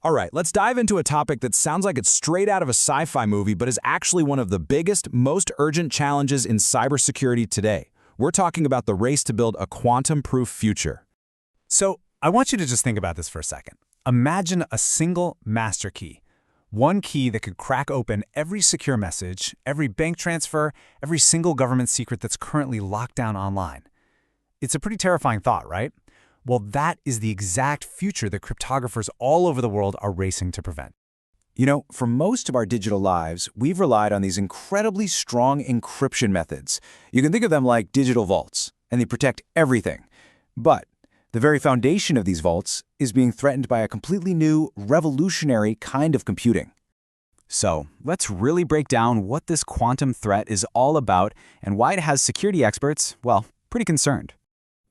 All right, let's dive into a topic that sounds like it's straight out of a sci-fi movie, but is actually one of the biggest, most urgent challenges in cybersecurity today. We're talking about the race to build a quantum-proof future. So, I want you to just think about this for a second. Imagine a single master key. One key that could crack open every secure message, every bank transfer, every single government secret that's currently locked down online. It's a pretty terrifying thought, right? Well, that is the exact future that cryptographers all over the world are racing to prevent. You know, for most of our digital lives, we've relied on these incredibly strong encryption methods. You can think of them like digital vaults, and they protect everything. But the very foundation of these vaults is being threatened by a completely new, revolutionary kind of computing. So, let's really break down what this quantum threat is all about and why it has security experts, well, pretty concerned.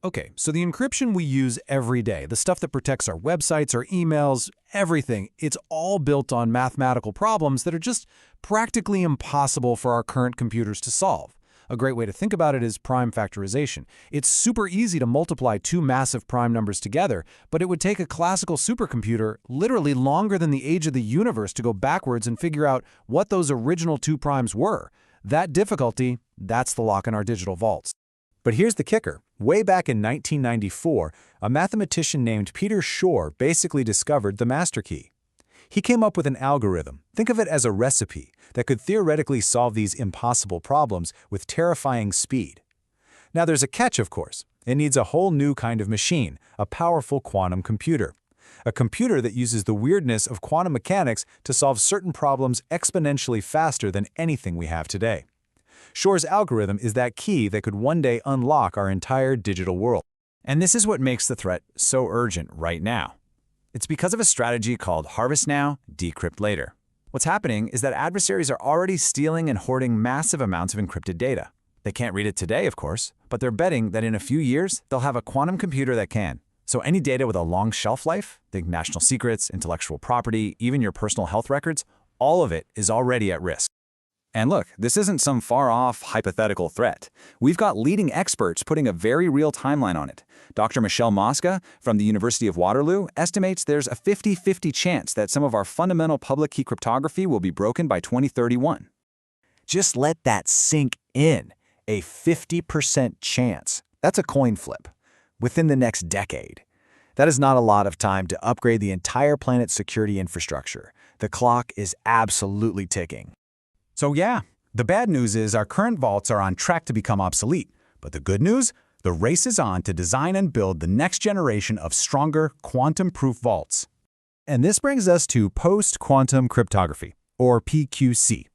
Okay, so the encryption we use every day, the stuff that protects our websites, our emails, everything, it's all built on mathematical problems that are just practically impossible for our current computers to solve. A great way to think about it is prime factorization. It's super easy to multiply two massive prime numbers together, but it would take a classical supercomputer literally longer than the age of the universe to go backwards and figure out what those original two primes were. That difficulty, that's the lock in our digital vaults. But here's the kicker. Way back in 1994, a mathematician named Peter Shor basically discovered the master key. He came up with an algorithm, think of it as a recipe, that could theoretically solve these impossible problems with terrifying speed. Now there's a catch, of course. It needs a whole new kind of machine, a powerful quantum computer. A computer that uses the weirdness of quantum mechanics to solve certain problems exponentially faster than anything we have today. Shor's algorithm is that key that could one day unlock our entire digital world. And this is what makes the threat so urgent right now. It's because of a strategy called harvest now, decrypt later. What's happening is that adversaries are already stealing and hoarding massive amounts of encrypted data. They can't read it today, of course, but they're betting that in a few years, they'll have a quantum computer that can. So any data with a long shelf life, think national secrets, intellectual property, even your personal health records, all of it is already at risk. And look, this isn't some far-off hypothetical threat. We've got leading experts putting a very real timeline on it. Dr. Michelle Mosca from the University of Waterloo estimates there's a 50-50 chance that some of our fundamental public key cryptography will be broken by 2031. Just let that sink in. A 50% chance. That's a coin flip. Within the next decade. That is not a lot of time to upgrade the entire planet's security infrastructure. The clock is absolutely ticking. So yeah, the bad news is our current vaults are on track to become obsolete. But the good news? The race is on to design and build the next generation of stronger quantum-proof vaults. And this brings us to post-quantum cryptography, or PQC.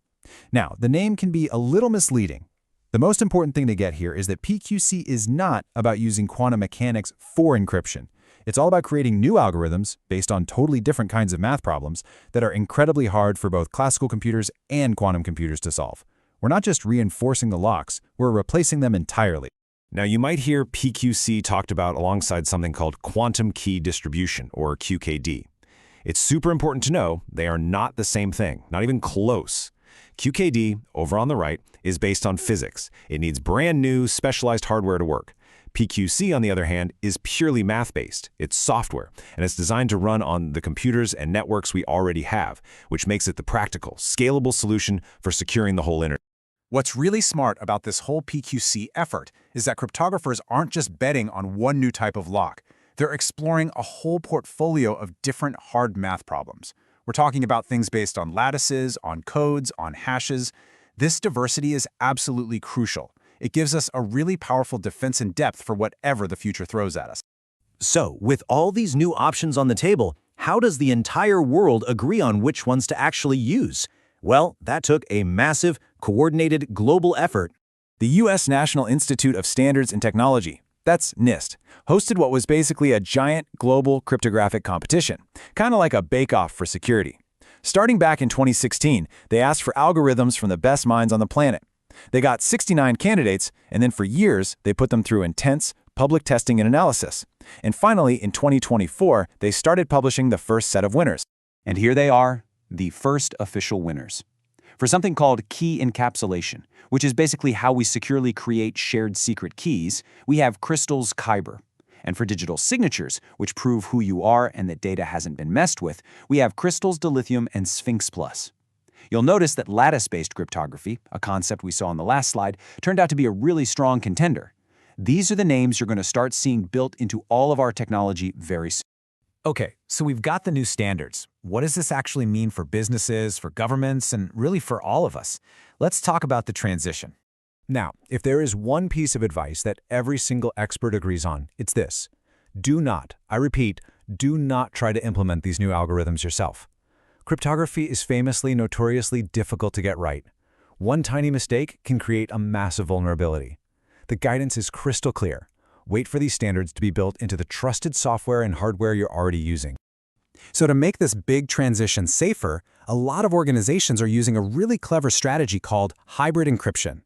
Now, the name can be a little misleading. The most important thing to get here is that PQC is not about using quantum mechanics for encryption. It's all about creating new algorithms based on totally different kinds of math problems that are incredibly hard for both classical computers and quantum computers to solve. We're not just reinforcing the locks, we're replacing them entirely. Now, you might hear PQC talked about alongside something called quantum key distribution, or QKD. It's super important to know they are not the same thing, not even close. QKD, over on the right, is based on physics. It needs brand new, specialized hardware to work. PQC, on the other hand, is purely math-based. It's software, and it's designed to run on the computers and networks we already have, which makes it the practical, scalable solution for securing the whole internet. What's really smart about this whole PQC effort is that cryptographers aren't just betting on one new type of lock. They're exploring a whole portfolio of different hard math problems. We're talking about things based on lattices, on codes, on hashes. This diversity is absolutely crucial. It gives us a really powerful defense in depth for whatever the future throws at us. So, with all these new options on the table, how does the entire world agree on which ones to actually use? Well, that took a massive, coordinated global effort. The U.S. National Institute of Standards and Technology, that's NIST, hosted what was basically a giant global cryptographic competition, kind of like a bake-off for security. Starting back in 2016, they asked for algorithms from the best minds on the planet. They got 69 candidates, and then for years, they put them through intense public testing and analysis. And finally, in 2024, they started publishing the first set of winners. And here they are, the first official winners. For something called key encapsulation, which is basically how we securely create shared secret keys, we have Crystal's Kyber. And for digital signatures, which prove who you are and that data hasn't been messed with, we have crystals, dilithium, and Sphinx Plus. You'll notice that lattice-based cryptography, a concept we saw on the last slide, turned out to be a really strong contender. These are the names you're going to start seeing built into all of our technology very soon. Okay, so we've got the new standards. What does this actually mean for businesses, for governments, and really for all of us? Let's talk about the transition. Now, if there is one piece of advice that every single expert agrees on, it's this. Do not, I repeat, do not try to implement these new algorithms yourself. Cryptography is famously notoriously difficult to get right. One tiny mistake can create a massive vulnerability. The guidance is crystal clear. Wait for these standards to be built into the trusted software and hardware you're already using. So to make this big transition safer, a lot of organizations are using a really clever strategy called hybrid encryption.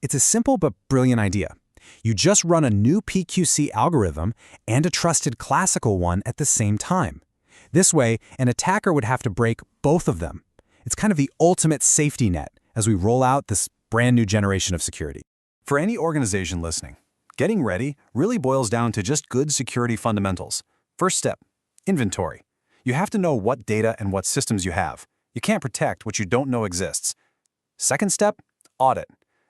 It's a simple but brilliant idea. You just run a new PQC algorithm and a trusted classical one at the same time. This way, an attacker would have to break both of them. It's kind of the ultimate safety net as we roll out this brand new generation of security. For any organization listening, getting ready really boils down to just good security fundamentals. First step, inventory. You have to know what data and what systems you have. You can't protect what you don't know exists. Second step, audit.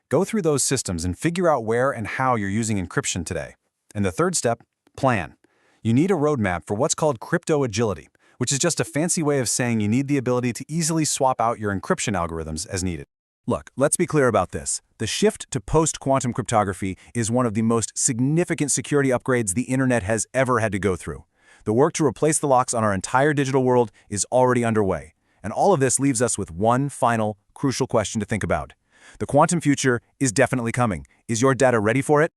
Go through those systems and figure out where and how you're using encryption today. And the third step, plan. You need a roadmap for what's called crypto agility, which is just a fancy way of saying you need the ability to easily swap out your encryption algorithms as needed. Look, let's be clear about this. The shift to post-quantum cryptography is one of the most significant security upgrades the internet has ever had to go through. The work to replace the locks on our entire digital world is already underway. And all of this leaves us with one final, crucial question to think about. The quantum future is definitely coming. Is your data ready for it?